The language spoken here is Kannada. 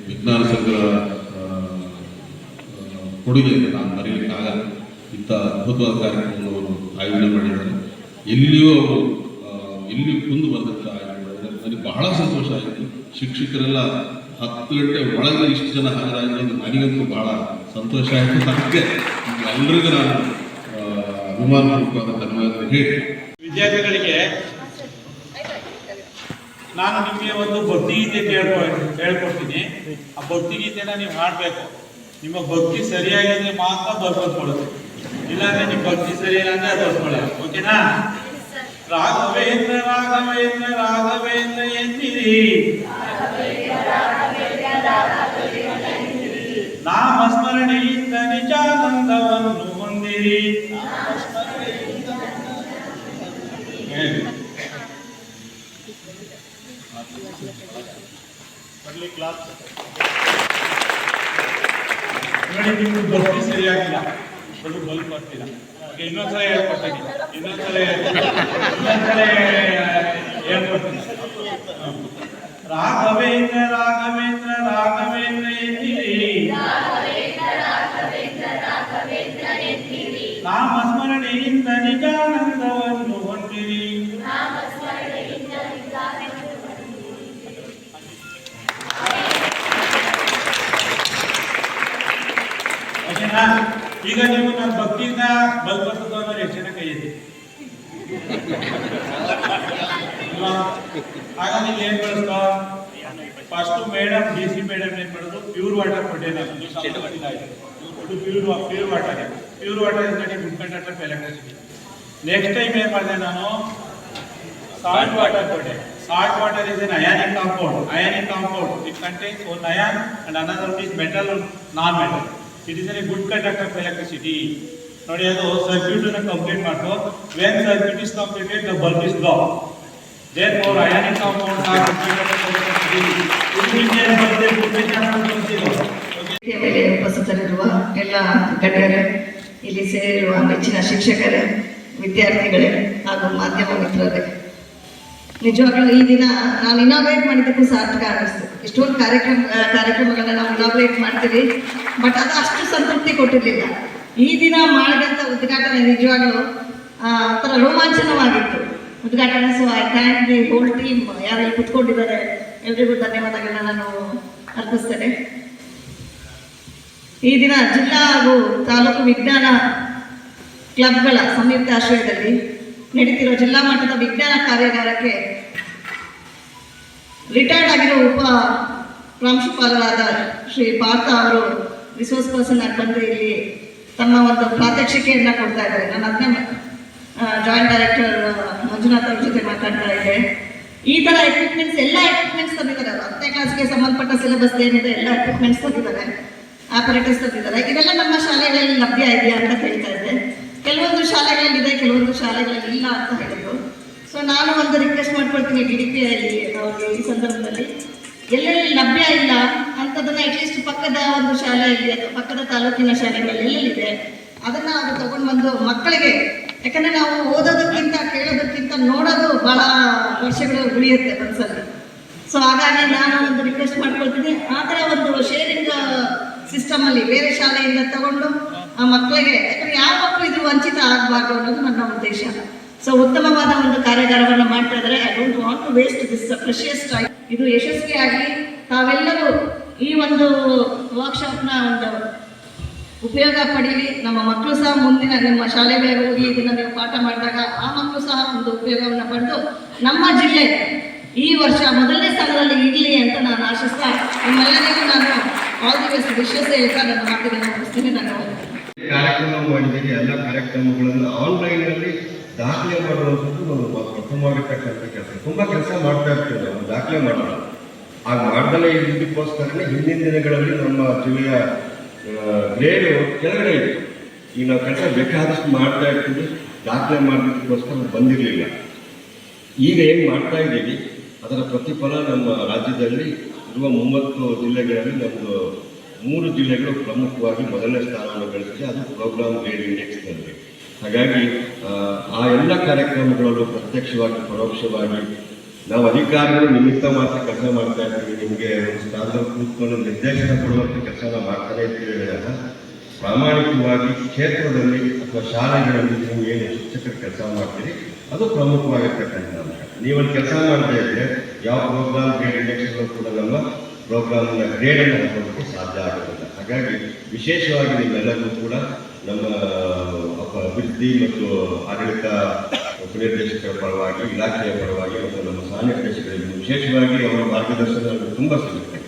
ವಿಜ್ಞಾನ ಸಂಘದ ಕೊಡುಗೆ ನಾನು ಮರೆಯಲಿಕ್ಕಾಗಲ್ಲ. ಇಂಥ ಅದ್ಭುತವಾದ ಕಾರ್ಯಕ್ರಮವನ್ನು ಅವರು ಆಯೋಜನೆ ಮಾಡಿದ್ದಾರೆ. ಎಲ್ಲಿಯೂ ಕುಂದು ಬಂದಂಥ ನನಗೆ ಬಹಳ ಸಂತೋಷ ಆಯಿತು. ಶಿಕ್ಷಕರೆಲ್ಲ 10 ಗಂಟೆ ಒಳಗೆ ಇಷ್ಟು ಜನ ಹಾಜರಾಗಿರೋದು ನನಗಂತೂ ಬಹಳ ಸಂತೋಷ ಆಯಿತು. ಅದಕ್ಕೆ ಎಲ್ಲರಿಗೂ ನಾನು ಅಭಿಮಾನಪೂರ್ವಕವಾದ ಧನ್ಯವಾದ ಹೇಳಿ, ವಿದ್ಯಾರ್ಥಿಗಳಿಗೆ ನಾನು ನಿಮಗೆ ಒಂದು ಭಕ್ತಿಗೀತೆ ಹೇಳ್ಕೊಡ್ತೀನಿ. ಆ ಭಕ್ತಿಗೀತೆನ ನೀವು ಹಾಡಬೇಕು. ನಿಮ್ಮ ಭಕ್ತಿ ಸರಿಯಾಗಿದೆ ಮಾತ್ರ ಬರ್ಕೊಳ್ಕೊಳ್ಳೋದು, ಇಲ್ಲಾಂದ್ರೆ ನಿಮ್ಮ ಭಕ್ತಿ ಸರಿ ಇಲ್ಲ ಅಂದ್ರೆ ಬರ್ಕೊಳ್ಳೋದು. ಓಕೆನಾ? ರಾಘವೇಂದ್ರ ರಾಘವೇಂದ್ರ ರಾಘವೇಂದ್ರ ಎಂದಿರಿ, ನಾಮಸ್ಮರಣೆಯಿಂದ ನಿಜಾನಂದವನ್ನು ಹೊಂದಿರಿ. ನೋಡಿ, ನಿಮ್ಗೆ ಭಕ್ತಿ ಸರಿಯಾಗಿಲ್ಲ, ಸ್ವಲ್ಪ ಬಲ್ಪ್ ಬರ್ತೀರಾ. ಇನ್ನೊಂದ್ಸಲ ಹೇಳ್ಕೊಡ್ತೀನಿ, ಇನ್ನೊಂದ್ಸಲ ಹೇಳ್ಕೊಡ್ತೀನಿ. ರಾಘವೇಂದ್ರ ರಾಘವೇಂದ್ರ ರಾಘವೇಂದ್ರ ಎಂದಿರಿ, ನಾಮಸ್ಮರಣೆಯಿಂದ ನಿಜಾನಂದವನ್ನು ಹೊಂದಿರಿ. ಓಕೆನಾ? ಈಗ ನೀವು ನನ್ನ ಭಕ್ತಿಯಿಂದ ಬಲ್ಬರ್ತದ ಅನ್ನೋರು ಎಷ್ಟು ಜನ ಕೈ ಇದೆ? ಆಗ ನೀವು ಏನ್ ಬಳಸ್ತಾ? ಫಸ್ಟ್ ಮೇಡಮ್ DC ಮೇಡಮ್ ಏನ್ ಮಾಡೋದು, ಪ್ಯೂರ್ ವಾಟರ್ ಕೊಟ್ಟೆ. Pure water is not A good conductor of electricity. Next time ಏನ್ ಮಾಡಿದೆ ನಾನು, ಸಾಲ್ಟ್ ವಾಟರ್ ಕೊಟ್ಟೆ. Salt water is N ionic compound. Ionic compound, it contains one ion and another is metal or non-metal. It is a good conductor of electricity. ನೋಡಿ, ಅದು ಸರ್ಕ್ಯೂಟ್ ಅನ್ನು ಕಂಪ್ಲೀಟ್ ಮಾಡ್ತು. When circuit is completed the bulb is black. Therefore ionic compounds are ಉಪಸ್ಥಿತರಿರುವ ಎಲ್ಲ ಗಣ್ಯರೇ, ಇಲ್ಲಿ ಸೇರಿರುವ ನೆಚ್ಚಿನ ಶಿಕ್ಷಕರೇ, ವಿದ್ಯಾರ್ಥಿಗಳೇ ಹಾಗೂ ಮಾಧ್ಯಮ ಮಿತ್ರರೇ, ನಿಜವಾಗ್ಲೂ ಈ ದಿನ ನಾನು ಇನಾಗ್ರೇಟ್ ಮಾಡಿದ್ದಕ್ಕೂ ಸಾರ್ಥಕ ಅನ್ನಿಸ್ತು. ಇಷ್ಟೊಂದು ಕಾರ್ಯಕ್ರಮಗಳನ್ನ ನಾವು ಇನಾಗ್ರೇಟ್ ಮಾಡ್ತೀವಿ, ಬಟ್ ಅದು ಅಷ್ಟು ಸಂತೃಪ್ತಿ ಕೊಟ್ಟಿರಲಿಲ್ಲ. ಈ ದಿನ ಮಾಡಿದಂಥ ಉದ್ಘಾಟನೆ ನಿಜವಾಗ್ಲೂ ಒಂಥರ ರೋಮಾಂಚನವಾಗಿತ್ತು ಉದ್ಘಾಟನೆ. So I thank the whole team, ಯಾರೆಲ್ಲ ಕುತ್ಕೊಂಡಿದ್ದಾರೆ ಎಲ್ರಿಗೂ ಧನ್ಯವಾದಗಳನ್ನ ನಾನು ಅರ್ಪಿಸ್ತೇನೆ. ಈ ದಿನ ಜಿಲ್ಲಾ ಹಾಗೂ ತಾಲೂಕು ವಿಜ್ಞಾನ ಕ್ಲಬ್ಗಳ ಸಂಯುಕ್ತ ಆಶ್ರಯದಲ್ಲಿ ನಡೀತಿರೋ ಜಿಲ್ಲಾ ಮಟ್ಟದ ವಿಜ್ಞಾನ ಕಾರ್ಯಾಗಾರಕ್ಕೆ ರಿಟೈರ್ಡ್ ಆಗಿರೋ ಉಪ ಪ್ರಾಂಶುಪಾಲರಾದ ಶ್ರೀ ಪಾರ್ಥ ಅವರು ರಿಸೋರ್ಸ್ ಪರ್ಸನ್ ಆಗಿ ಬಂದು ಇಲ್ಲಿ ತಮ್ಮ ಒಂದು ಪ್ರಾತ್ಯಕ್ಷಿಕೆಯನ್ನು ಕೊಡ್ತಾ ಇದ್ದಾರೆ. ನಾನು ಅದನ್ನೇ ಜಾಯಿಂಟ್ ಡೈರೆಕ್ಟರ್ ಮಂಜುನಾಥ್ ಅವ್ರ ಜೊತೆ ಮಾತಾಡ್ತಾ ಇದ್ದೆ. ಈ ಥರ ಎಕ್ವಿಪ್ಮೆಂಟ್ಸ್, ಎಲ್ಲ ಎಕ್ವಿಪ್ಮೆಂಟ್ಸ್ ತಂದಿದ್ದಾರೆ. 10ನೇ ಕ್ಲಾಸ್ಗೆ ಸಂಬಂಧಪಟ್ಟ ಸಿಲೆಬಸ್ ಏನಿದೆ ಎಲ್ಲ ಎಕ್ವಿಪ್ಮೆಂಟ್ಸ್ ತಂದಿದ್ದಾರೆ, ಆಪರೇಟರ್ಸ್ ತಂದಿದ್ದಾರೆ. ಇದೆಲ್ಲ ನಮ್ಮ ಶಾಲೆಗಳಲ್ಲಿ ಲಭ್ಯ ಇದೆಯಾ ಅಂತ ಕೇಳ್ತಾ ಇದ್ದೆ. ಕೆಲವೊಂದು ಶಾಲೆಗಳಲ್ಲಿದೆ, ಕೆಲವೊಂದು ಶಾಲೆಗಳಲ್ಲಿ ಇಲ್ಲ ಅಂತ ಹೇಳಿದ್ರು. ಸೊ ನಾನು ಒಂದು ರಿಕ್ವೆಸ್ಟ್ ಮಾಡ್ಕೊಳ್ತೀನಿ DDPಯಲ್ಲಿ ಅವ್ರಿಗೆ ಈ ಸಂದರ್ಭದಲ್ಲಿ, ಎಲ್ಲೆಲ್ಲಿ ಲಭ್ಯ ಇಲ್ಲ ಅಂಥದನ್ನು ಅಟ್ಲೀಸ್ಟ್ ಪಕ್ಕದ ಒಂದು ಶಾಲೆಯಲ್ಲಿ ಅಥವಾ ಪಕ್ಕದ ತಾಲೂಕಿನ ಶಾಲೆಗಳಲ್ಲಿ ಎಲ್ಲೆಲ್ಲಿದೆ ಅದನ್ನು ಅವರು ತಗೊಂಡು ಬಂದು ಮಕ್ಕಳಿಗೆ, ಯಾಕಂದರೆ ನಾವು ಓದೋದಕ್ಕಿಂತ ಕೇಳೋದಕ್ಕಿಂತ ನೋಡೋದು ಭಾಳ ವರ್ಷಗಳು ಉಳಿಯುತ್ತೆ ಮನಸ್ಸಲ್ಲಿ. ಸೊ ಹಾಗಾಗಿ ನಾನು ಒಂದು ರಿಕ್ವೆಸ್ಟ್ ಮಾಡ್ಕೊಳ್ತೀನಿ, ಆ ಥರ ಒಂದು ಶೇರಿಂಗ್ ಸಿಸ್ಟಮಲ್ಲಿ ಬೇರೆ ಶಾಲೆಯಿಂದ ತಗೊಂಡು ಆ ಮಕ್ಕಳಿಗೆ, ಯಾಕಂದರೆ ಯಾವ ಮಕ್ಕಳು ಇದು ವಂಚಿತ ಆಗಬಾರ್ದು ಅನ್ನೋದು ನನ್ನ ಉದ್ದೇಶ. ಸೊ ಉತ್ತಮವಾದ ಒಂದು ಕಾರ್ಯಾಗಾರವನ್ನು ಮಾಡ್ತಾ ಇದ್ದಾರೆ. I don't want to waste this precious time. ಇದು ಯಶಸ್ವಿಯಾಗಿ ತಾವೆಲ್ಲರೂ ಈ ಒಂದು ವರ್ಕ್ಶಾಪ್ನ ಒಂದು ಉಪಯೋಗ ಪಡೀಲಿ. ನಮ್ಮ ಮಕ್ಕಳು ಸಹ ಮುಂದಿನ ನಿಮ್ಮ ಶಾಲೆಗಳಿಗೆ ಹೋಗಿ ಇದನ್ನು ನೀವು ಪಾಠ ಮಾಡಿದಾಗ ಆ ಮಕ್ಕಳು ಸಹ ಒಂದು ಉಪಯೋಗವನ್ನು ಪಡೆದು ನಮ್ಮ ಜಿಲ್ಲೆ ಈ ವರ್ಷ ಮೊದಲನೇ ಸ್ಥಾನದಲ್ಲಿ ಇರಲಿ ಅಂತ ನಾನು ಆಶಿಸ್ತಾ ನಿಮ್ಮೆಲ್ಲರಿಗೂ ನಾನು ಆಲ್ ದಿ ಬೆಸ್ಟ್ ವಿಶಸ್ ಹೇಳ್ತಾ ನನ್ನ ಮಾತುಗಳನ್ನು ಮುಗಿಸ್ತೀನಿ. ಧನ್ಯವಾದ. ಕಾರ್ಯಕ್ರಮ ಮಾಡಿದಾಗ ಎಲ್ಲ ಕಾರ್ಯಕ್ರಮಗಳನ್ನು ಆನ್ಲೈನಲ್ಲಿ ದಾಖಲೆ ಮಾಡುವಂಥದ್ದು ಒಂದು ಪ್ರಥಮವಾಗಿರ್ತಕ್ಕಂಥ ಕೆಲಸ. ತುಂಬ ಕೆಲಸ ಮಾಡ್ತಾ ಇರ್ತೇವೆ ನಾವು, ದಾಖಲೆ ಮಾಡೋಣ. ಆಗ ಮಾಡ್ದಲೇ ಇದಕ್ಕೋಸ್ಕರನೇ ಹಿಂದಿನ ದಿನಗಳಲ್ಲಿ ನಮ್ಮ ಜಿಲ್ಲೆಯ ಗ್ರೇಡು ಕೆಳಗಡೆ ಇದೆ. ಈಗ ನಾವು ಕೆಲಸ ಬೇಕಾದಷ್ಟು ಮಾಡ್ತಾ ಇರ್ತೀವಿ, ದಾಖಲೆ ಮಾಡೋದಕ್ಕೋಸ್ಕರ ಬಂದಿರಲಿಲ್ಲ. ಈಗ ಏನು ಮಾಡ್ತಾ ಇದ್ದೀವಿ ಅದರ ಪ್ರತಿಫಲ ನಮ್ಮ ರಾಜ್ಯದಲ್ಲಿ ಇರುವ 30 ಜಿಲ್ಲೆಗಳಲ್ಲಿ ನಮ್ಮದು 3 ಜಿಲ್ಲೆಗಳು ಪ್ರಮುಖವಾಗಿ ಮೊದಲನೇ ಸ್ಥಾನವನ್ನು ಗಳಿಸಿದೆ, ಅದು ಪ್ರೋಗ್ರಾಮ್ ಗ್ರೇಡ್ ಇಂಡೆಕ್ಸ್ನಲ್ಲಿ. ಹಾಗಾಗಿ ಆ ಎಲ್ಲ ಕಾರ್ಯಕ್ರಮಗಳಲ್ಲೂ ಪ್ರತ್ಯಕ್ಷವಾಗಿ ಪರೋಕ್ಷವಾಗಿ ನಾವು ಅಧಿಕಾರಿಗಳು ನಿಮಿತ್ತ ಮಾತ್ರ ಕೆಲಸ ಮಾಡ್ತಾ ಇರ್ತೀವಿ, ನಿಮಗೆ ಒಂದು ಸ್ಥಾನದಲ್ಲಿ ಕೂತ್ಕೊಂಡು ನಿರ್ದೇಶನ ಕೊಡುವಂಥ ಕೆಲಸ ಮಾಡ್ತಾನೆ ಇರ್ತೀವಿ ವಿನಃ ಪ್ರಾಮಾಣಿಕವಾಗಿ ಕ್ಷೇತ್ರದಲ್ಲಿ ಅಥವಾ ಶಾಲೆಗಳಲ್ಲಿ ನೀವು ಏನು ಶಿಕ್ಷಕರ ಕೆಲಸ ಮಾಡ್ತೀರಿ ಅದು ಪ್ರಮುಖವಾಗಿರ್ತಕ್ಕಂಥ ಅಂಶ. ನೀವಲ್ಲಿ ಕೆಲಸ ಮಾಡದೇ ಇದ್ದರೆ ಯಾವ ಪ್ರೋಗ್ರಾಮ್ ಗ್ರೇಡ್ ಇಂಡೆಕ್ಸ್ಗಳು ಕೂಡ ನಮ್ಮ ಪ್ರೋಗ್ರಾಮ್ನ ಗ್ರೇಡನ್ನು ಹಾಕೋದಕ್ಕೆ ಸಾಧ್ಯ ಆಗೋದಿಲ್ಲ. ಹಾಗಾಗಿ ವಿಶೇಷವಾಗಿ ನಿಮ್ಮೆಲ್ಲರಿಗೂ ಕೂಡ ನಮ್ಮ ಅಭಿವೃದ್ಧಿ ಮತ್ತು ಆಡಳಿತ ಉಪನಿರ್ದೇಶಕರ ಪರವಾಗಿ, ಇಲಾಖೆಯ ಪರವಾಗಿ ಮತ್ತು ನಮ್ಮ ಸಹ ನಿರ್ದೇಶಕರಿಗೆ ವಿಶೇಷವಾಗಿ ಅವರ ಮಾರ್ಗದರ್ಶನ ತುಂಬ ಸಿಗುತ್ತೆ.